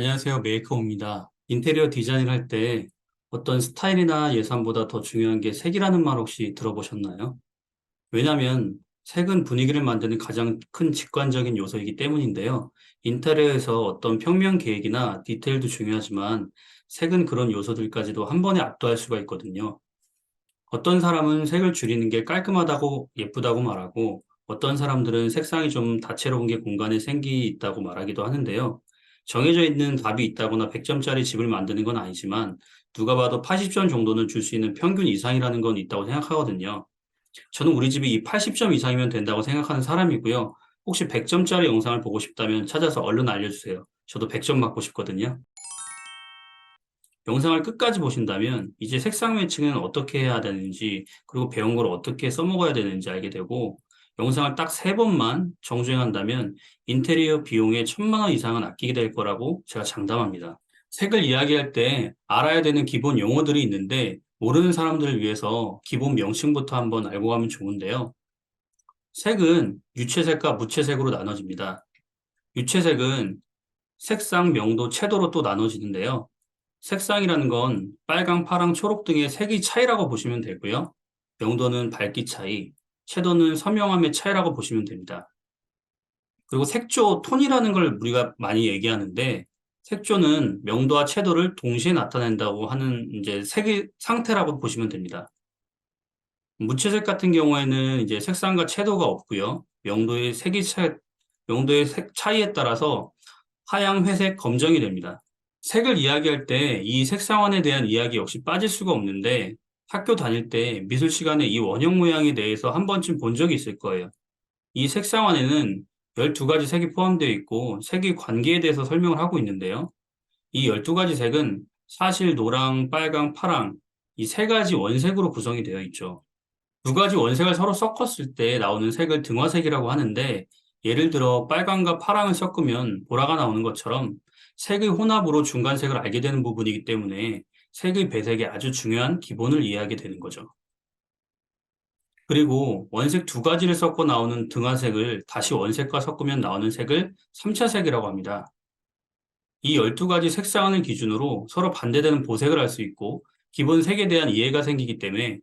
안녕하세요. 메이커입니다. 인테리어 디자인을 할 때 어떤 스타일이나 예산보다 더 중요한 게 색이라는 말 혹시 들어보셨나요? 왜냐하면 색은 분위기를 만드는 가장 큰 직관적인 요소이기 때문인데요. 인테리어에서 어떤 평면 계획이나 디테일도 중요하지만 색은 그런 요소들까지도 한 번에 압도할 수가 있거든요. 어떤 사람은 색을 줄이는 게 깔끔하다고 예쁘다고 말하고 어떤 사람들은 색상이 좀 다채로운 게 공간에 생기 있다고 말하기도 하는데요. 정해져 있는 답이 있다거나 100점짜리 집을 만드는 건 아니지만 누가 봐도 80점 정도는 줄 수 있는 평균 이상이라는 건 있다고 생각하거든요. 저는 우리 집이 이 80점 이상이면 된다고 생각하는 사람이고요. 혹시 100점짜리 영상을 보고 싶다면 찾아서 얼른 알려주세요. 저도 100점 맞고 싶거든요. 영상을 끝까지 보신다면 이제 색상 매칭은 어떻게 해야 되는지, 그리고 배운 걸 어떻게 써먹어야 되는지 알게 되고, 영상을 딱 3번만 정주행한다면 인테리어 비용의 1,000만 원 이상은 아끼게 될 거라고 제가 장담합니다. 색을 이야기할 때 알아야 되는 기본 용어들이 있는데 모르는 사람들을 위해서 기본 명칭부터 한번 알고 가면 좋은데요. 색은 유채색과 무채색으로 나눠집니다. 유채색은 색상, 명도, 채도로 또 나눠지는데요. 색상이라는 건 빨강, 파랑, 초록 등의 색의 차이라고 보시면 되고요. 명도는 밝기 차이, 채도는 선명함의 차이라고 보시면 됩니다. 그리고 색조, 톤이라는 걸 우리가 많이 얘기하는데 색조는 명도와 채도를 동시에 나타낸다고 하는 이제 색의 상태라고 보시면 됩니다. 무채색 같은 경우에는 이제 색상과 채도가 없고요. 명도의 색 차이에 따라서 하양, 회색, 검정이 됩니다. 색을 이야기할 때 이 색상원에 대한 이야기 역시 빠질 수가 없는데 학교 다닐 때 미술 시간에 이 원형 모양에 대해서 한 번쯤 본 적이 있을 거예요. 이 색상원에는 12가지 색이 포함되어 있고 색의 관계에 대해서 설명을 하고 있는데요. 이 12가지 색은 사실 노랑, 빨강, 파랑 이 세 가지 원색으로 구성이 되어 있죠. 두 가지 원색을 서로 섞었을 때 나오는 색을 등화색이라고 하는데 예를 들어 빨강과 파랑을 섞으면 보라가 나오는 것처럼 색의 혼합으로 중간색을 알게 되는 부분이기 때문에 색의 배색에 아주 중요한 기본을 이해하게 되는 거죠. 그리고 원색 두 가지를 섞어 나오는 등화색을 다시 원색과 섞으면 나오는 색을 3차색이라고 합니다. 이 12가지 색상을 기준으로 서로 반대되는 보색을 할 수 있고 기본 색에 대한 이해가 생기기 때문에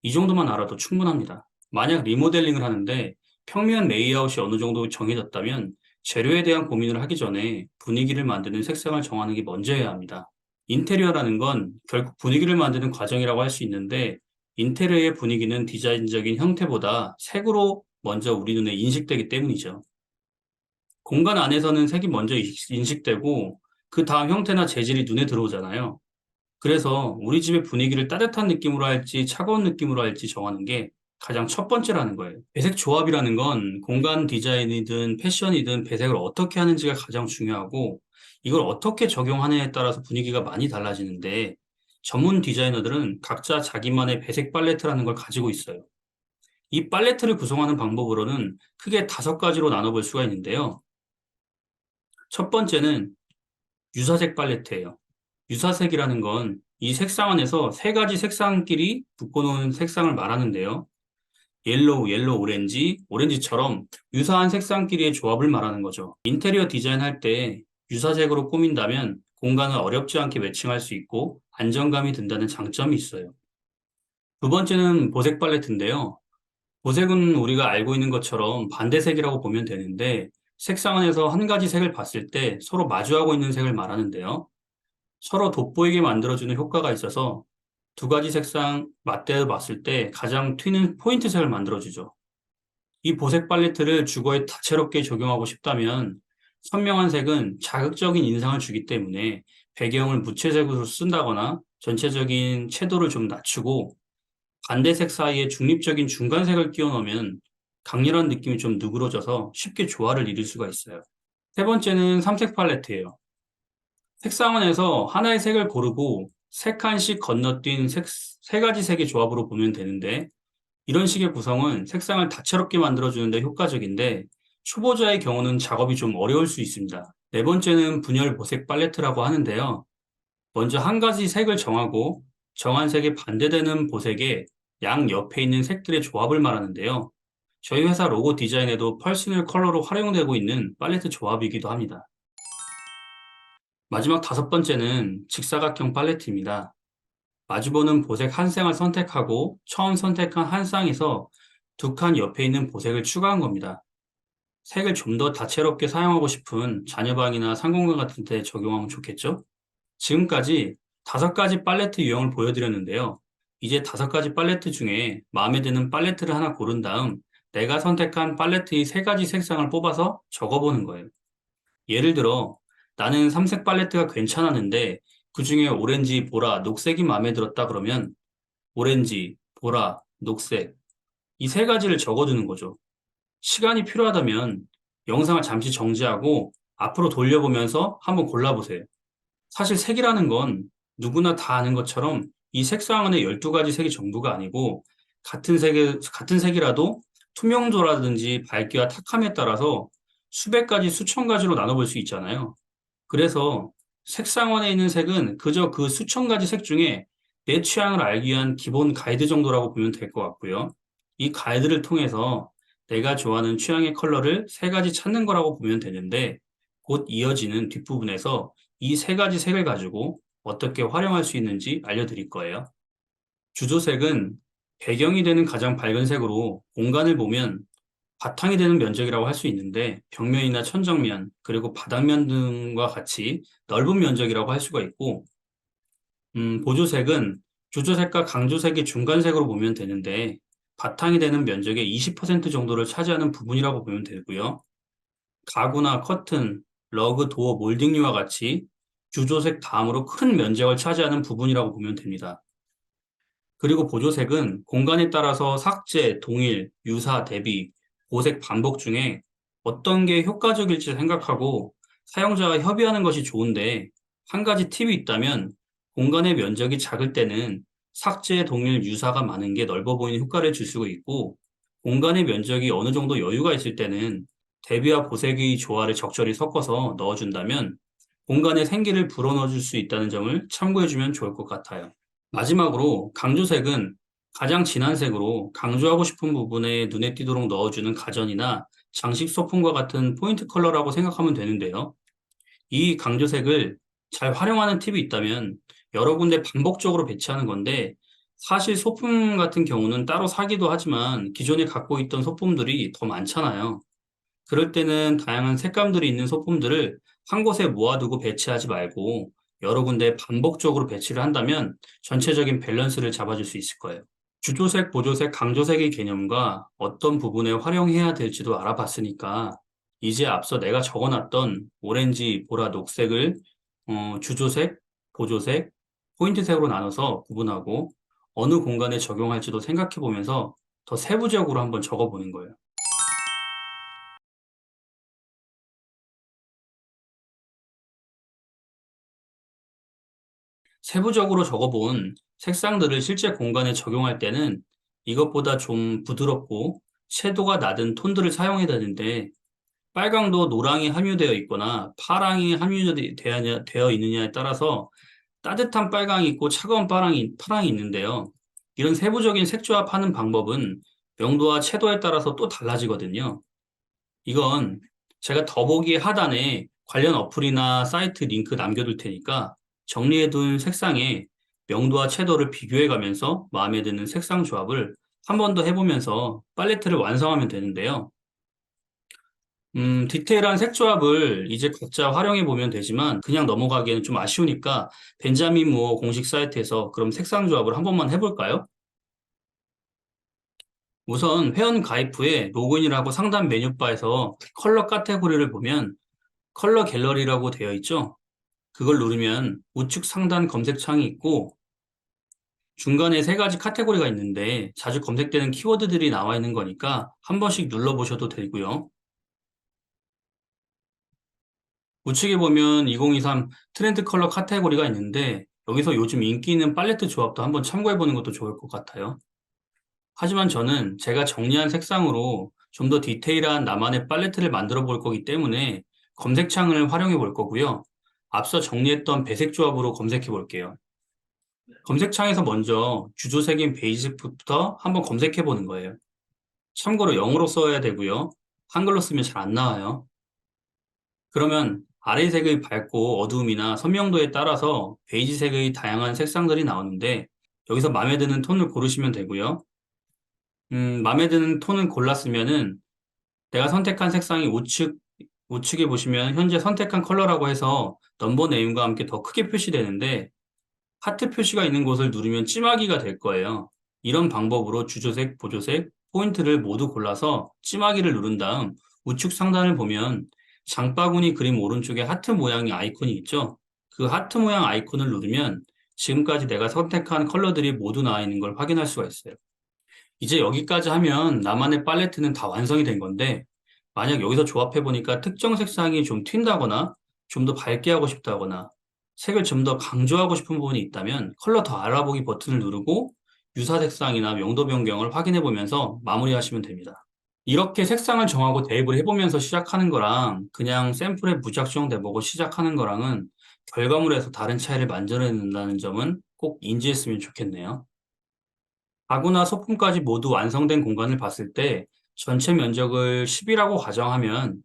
이 정도만 알아도 충분합니다. 만약 리모델링을 하는데 평면 레이아웃이 어느 정도 정해졌다면 재료에 대한 고민을 하기 전에 분위기를 만드는 색상을 정하는 게 먼저여야 합니다. 인테리어라는 건 결국 분위기를 만드는 과정이라고 할 수 있는데 인테리어의 분위기는 디자인적인 형태보다 색으로 먼저 우리 눈에 인식되기 때문이죠. 공간 안에서는 색이 먼저 인식되고 그 다음 형태나 재질이 눈에 들어오잖아요. 그래서 우리 집의 분위기를 따뜻한 느낌으로 할지 차가운 느낌으로 할지 정하는 게 가장 첫 번째라는 거예요. 배색 조합이라는 건 공간 디자인이든 패션이든 배색을 어떻게 하는지가 가장 중요하고 이걸 어떻게 적용하느냐에 따라서 분위기가 많이 달라지는데 전문 디자이너들은 각자 자기만의 배색 팔레트라는 걸 가지고 있어요. 이 팔레트를 구성하는 방법으로는 크게 5가지로 나눠볼 수가 있는데요. 첫 번째는 유사색 팔레트예요. 유사색이라는 건 이 색상 안에서 세 가지 색상끼리 묶어놓은 색상을 말하는데요. 옐로우, 오렌지, 오렌지처럼 유사한 색상끼리의 조합을 말하는 거죠. 인테리어 디자인할 때 유사색으로 꾸민다면 공간을 어렵지 않게 매칭할 수 있고 안정감이 든다는 장점이 있어요. 두 번째는 보색 팔레트인데요. 보색은 우리가 알고 있는 것처럼 반대색이라고 보면 되는데 색상 안에서 한 가지 색을 봤을 때 서로 마주하고 있는 색을 말하는데요. 서로 돋보이게 만들어주는 효과가 있어서 두 가지 색상 맞대어 봤을 때 가장 튀는 포인트색을 만들어주죠. 이 보색 팔레트를 주거에 다채롭게 적용하고 싶다면 선명한 색은 자극적인 인상을 주기 때문에 배경을 무채색으로 쓴다거나 전체적인 채도를 좀 낮추고 반대색 사이에 중립적인 중간색을 끼워 넣으면 강렬한 느낌이 좀 누그러져서 쉽게 조화를 이룰 수가 있어요. 세 번째는 삼색 팔레트예요. 색상원에서 하나의 색을 고르고 세 칸씩 건너뛴 세 가지 색의 조합으로 보면 되는데 이런 식의 구성은 색상을 다채롭게 만들어주는 데 효과적인데 초보자의 경우는 작업이 좀 어려울 수 있습니다. 네 번째는 분열 보색 팔레트라고 하는데요. 먼저 한 가지 색을 정하고 정한 색에 반대되는 보색에 양 옆에 있는 색들의 조합을 말하는데요. 저희 회사 로고 디자인에도 퍼스널 컬러로 활용되고 있는 팔레트 조합이기도 합니다. 마지막 다섯 번째는 직사각형 팔레트입니다. 마주보는 보색 한 쌍을 선택하고 처음 선택한 한 쌍에서 두 칸 옆에 있는 보색을 추가한 겁니다. 색을 좀 더 다채롭게 사용하고 싶은 자녀방이나 상공간 같은 데 적용하면 좋겠죠? 지금까지 다섯 가지 팔레트 유형을 보여드렸는데요. 이제 다섯 가지 팔레트 중에 마음에 드는 팔레트를 하나 고른 다음 내가 선택한 팔레트의 세 가지 색상을 뽑아서 적어보는 거예요. 예를 들어 나는 삼색 팔레트가 괜찮았는데 그중에 오렌지, 보라, 녹색이 마음에 들었다 그러면 오렌지, 보라, 녹색 이 세 가지를 적어두는 거죠. 시간이 필요하다면 영상을 잠시 정지하고 앞으로 돌려보면서 한번 골라보세요. 사실 색이라는 건 누구나 다 아는 것처럼 이 색상 안에 12가지 색이 전부가 아니고 같은 색이라도 투명도라든지 밝기와 탁함에 따라서 수백 가지, 수천 가지로 나눠볼 수 있잖아요. 그래서 색상원에 있는 색은 그저 그 수천 가지 색 중에 내 취향을 알기 위한 기본 가이드 정도라고 보면 될 것 같고요. 이 가이드를 통해서 내가 좋아하는 취향의 컬러를 세 가지 찾는 거라고 보면 되는데 곧 이어지는 뒷부분에서 이 세 가지 색을 가지고 어떻게 활용할 수 있는지 알려드릴 거예요. 주조색은 배경이 되는 가장 밝은 색으로 공간을 보면 바탕이 되는 면적이라고 할 수 있는데 벽면이나 천정면 그리고 바닥면 등과 같이 넓은 면적이라고 할 수가 있고 보조색은 주조색과 강조색의 중간색으로 보면 되는데 바탕이 되는 면적의 20% 정도를 차지하는 부분이라고 보면 되고요. 가구나 커튼, 러그, 도어, 몰딩류와 같이 주조색 다음으로 큰 면적을 차지하는 부분이라고 보면 됩니다. 그리고 보조색은 공간에 따라서 삭제, 동일, 유사, 대비, 보색 반복 중에 어떤 게 효과적일지 생각하고 사용자와 협의하는 것이 좋은데 한 가지 팁이 있다면 공간의 면적이 작을 때는 삭제, 동일, 유사가 많은 게 넓어 보이는 효과를 줄 수가 있고 공간의 면적이 어느 정도 여유가 있을 때는 대비와 보색의 조화를 적절히 섞어서 넣어준다면 공간에 생기를 불어넣어 줄 수 있다는 점을 참고해 주면 좋을 것 같아요. 마지막으로 강조색은 가장 진한 색으로 강조하고 싶은 부분에 눈에 띄도록 넣어주는 가전이나 장식 소품과 같은 포인트 컬러라고 생각하면 되는데요. 이 강조색을 잘 활용하는 팁이 있다면 여러 군데 반복적으로 배치하는 건데 사실 소품 같은 경우는 따로 사기도 하지만 기존에 갖고 있던 소품들이 더 많잖아요. 그럴 때는 다양한 색감들이 있는 소품들을 한 곳에 모아두고 배치하지 말고 여러 군데 반복적으로 배치를 한다면 전체적인 밸런스를 잡아줄 수 있을 거예요. 주조색, 보조색, 강조색의 개념과 어떤 부분에 활용해야 될지도 알아봤으니까 이제 앞서 내가 적어놨던 오렌지, 보라, 녹색을 주조색, 보조색, 포인트색으로 나눠서 구분하고 어느 공간에 적용할지도 생각해 보면서 더 세부적으로 한번 적어보는 거예요. 세부적으로 적어본 색상들을 실제 공간에 적용할 때는 이것보다 좀 부드럽고 채도가 낮은 톤들을 사용해야 되는데 빨강도 노랑이 함유되어 있거나 파랑이 함유되어 있느냐에 따라서 따뜻한 빨강이 있고 차가운 파랑이 있는데요. 이런 세부적인 색조합하는 방법은 명도와 채도에 따라서 또 달라지거든요. 이건 제가 더보기 하단에 관련 어플이나 사이트 링크 남겨둘 테니까 정리해둔 색상의 명도와 채도를 비교해 가면서 마음에 드는 색상 조합을 한 번 더 해보면서 팔레트를 완성하면 되는데요. 디테일한 색 조합을 이제 각자 활용해 보면 되지만 그냥 넘어가기에는 좀 아쉬우니까 벤자민 무어 공식 사이트에서 그럼 색상 조합을 한 번만 해볼까요? 우선 회원 가입 후에 로그인을 하고 상단 메뉴바에서 컬러 카테고리를 보면 컬러 갤러리라고 되어 있죠? 그걸 누르면 우측 상단 검색창이 있고 중간에 세 가지 카테고리가 있는데 자주 검색되는 키워드들이 나와 있는 거니까 한 번씩 눌러보셔도 되고요. 우측에 보면 2023 트렌드 컬러 카테고리가 있는데 여기서 요즘 인기 있는 팔레트 조합도 한번 참고해 보는 것도 좋을 것 같아요. 하지만 저는 제가 정리한 색상으로 좀 더 디테일한 나만의 팔레트를 만들어 볼 거기 때문에 검색창을 활용해 볼 거고요. 앞서 정리했던 배색 조합으로 검색해 볼게요. 검색창에서 먼저 주조색인 베이직부터 한번 검색해 보는 거예요. 참고로 영어로 써야 되고요. 한글로 쓰면 잘 안 나와요. 그러면 아래 색의 밝고 어두움이나 선명도에 따라서 베이지색의 다양한 색상들이 나오는데 여기서 마음에 드는 톤을 고르시면 되고요. 마음에 드는 톤을 골랐으면은 내가 선택한 색상이 우측에 보시면 현재 선택한 컬러라고 해서 넘버 네임과 함께 더 크게 표시되는데 하트 표시가 있는 곳을 누르면 찜하기가 될 거예요. 이런 방법으로 주조색, 보조색, 포인트를 모두 골라서 찜하기를 누른 다음 우측 상단을 보면 장바구니 그림 오른쪽에 하트 모양의 아이콘이 있죠. 그 하트 모양 아이콘을 누르면 지금까지 내가 선택한 컬러들이 모두 나와 있는 걸 확인할 수가 있어요. 이제 여기까지 하면 나만의 팔레트는 다 완성이 된 건데 만약 여기서 조합해 보니까 특정 색상이 좀 튄다거나 좀 더 밝게 하고 싶다거나 색을 좀 더 강조하고 싶은 부분이 있다면 컬러 더 알아보기 버튼을 누르고 유사 색상이나 명도 변경을 확인해 보면서 마무리하시면 됩니다. 이렇게 색상을 정하고 대입을 해보면서 시작하는 거랑 그냥 샘플에 무작정 내보고 시작하는 거랑은 결과물에서 다른 차이를 만들어낸다는 점은 꼭 인지했으면 좋겠네요. 가구나 소품까지 모두 완성된 공간을 봤을 때 전체 면적을 10이라고 가정하면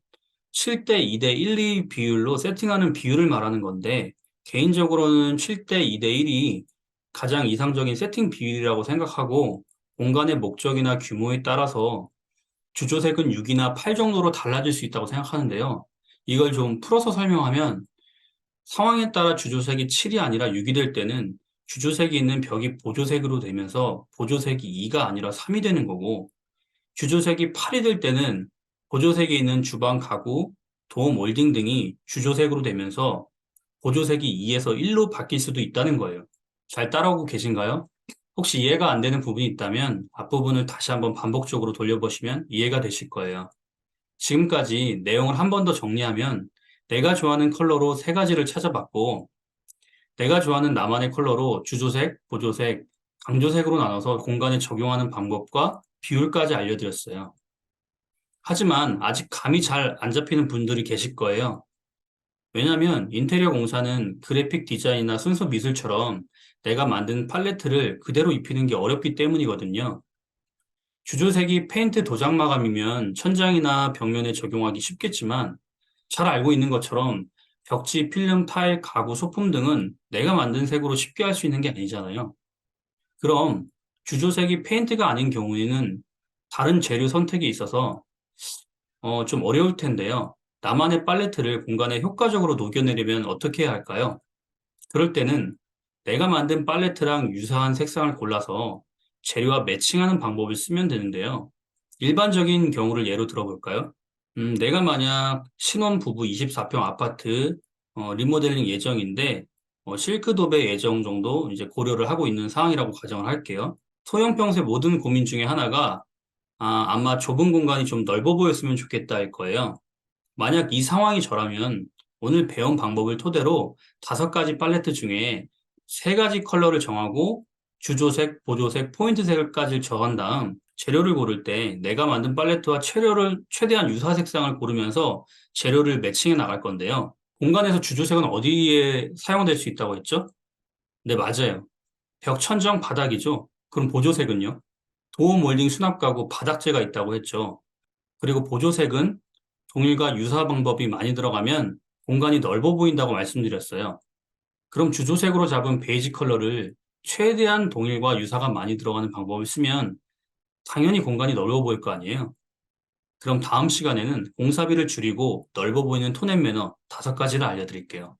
7대 2대 1, 2 비율로 세팅하는 비율을 말하는 건데 개인적으로는 7대 2대 1이 가장 이상적인 세팅 비율이라고 생각하고 공간의 목적이나 규모에 따라서 주조색은 6이나 8 정도로 달라질 수 있다고 생각하는데요. 이걸 좀 풀어서 설명하면 상황에 따라 주조색이 7이 아니라 6이 될 때는 주조색이 있는 벽이 보조색으로 되면서 보조색이 2가 아니라 3이 되는 거고 주조색이 8이 될 때는 보조색이 있는 주방 가구, 도어 몰딩 등이 주조색으로 되면서 보조색이 2에서 1로 바뀔 수도 있다는 거예요. 잘 따라오고 계신가요? 혹시 이해가 안 되는 부분이 있다면 앞부분을 다시 한번 반복적으로 돌려보시면 이해가 되실 거예요. 지금까지 내용을 한 번 더 정리하면 내가 좋아하는 컬러로 세 가지를 찾아봤고 내가 좋아하는 나만의 컬러로 주조색, 보조색, 강조색으로 나눠서 공간에 적용하는 방법과 비율까지 알려드렸어요. 하지만 아직 감이 잘 안 잡히는 분들이 계실 거예요. 왜냐하면 인테리어 공사는 그래픽 디자인이나 순수 미술처럼 내가 만든 팔레트를 그대로 입히는 게 어렵기 때문이거든요. 주조색이 페인트 도장 마감이면 천장이나 벽면에 적용하기 쉽겠지만 잘 알고 있는 것처럼 벽지, 필름, 타일, 가구, 소품 등은 내가 만든 색으로 쉽게 할 수 있는 게 아니잖아요. 그럼 주조색이 페인트가 아닌 경우에는 다른 재료 선택이 있어서 좀 어려울 텐데요. 나만의 팔레트를 공간에 효과적으로 녹여내려면 어떻게 해야 할까요? 그럴 때는 내가 만든 팔레트랑 유사한 색상을 골라서 재료와 매칭하는 방법을 쓰면 되는데요. 일반적인 경우를 예로 들어볼까요? 내가 만약 신혼부부 24평 아파트 리모델링 예정인데 실크도배 예정 정도 이제 고려를 하고 있는 상황이라고 가정을 할게요. 소형평소의 모든 고민 중에 하나가 아마 좁은 공간이 좀 넓어 보였으면 좋겠다 할 거예요. 만약 이 상황이 저라면 오늘 배운 방법을 토대로 5가지 팔레트 중에 3가지 컬러를 정하고 주조색, 보조색, 포인트색까지 정한 다음 재료를 고를 때 내가 만든 팔레트와 재료를 최대한 유사 색상을 고르면서 재료를 매칭해 나갈 건데요. 공간에서 주조색은 어디에 사용될 수 있다고 했죠? 네, 맞아요. 벽 천정 바닥이죠. 그럼 보조색은요? 도어 몰딩 수납 가구 바닥재가 있다고 했죠. 그리고 보조색은 동일과 유사 방법이 많이 들어가면 공간이 넓어 보인다고 말씀드렸어요. 그럼 주조색으로 잡은 베이지 컬러를 최대한 동일과 유사가 많이 들어가는 방법을 쓰면 당연히 공간이 넓어 보일 거 아니에요. 그럼 다음 시간에는 공사비를 줄이고 넓어 보이는 톤 앤 매너 5가지를 알려드릴게요.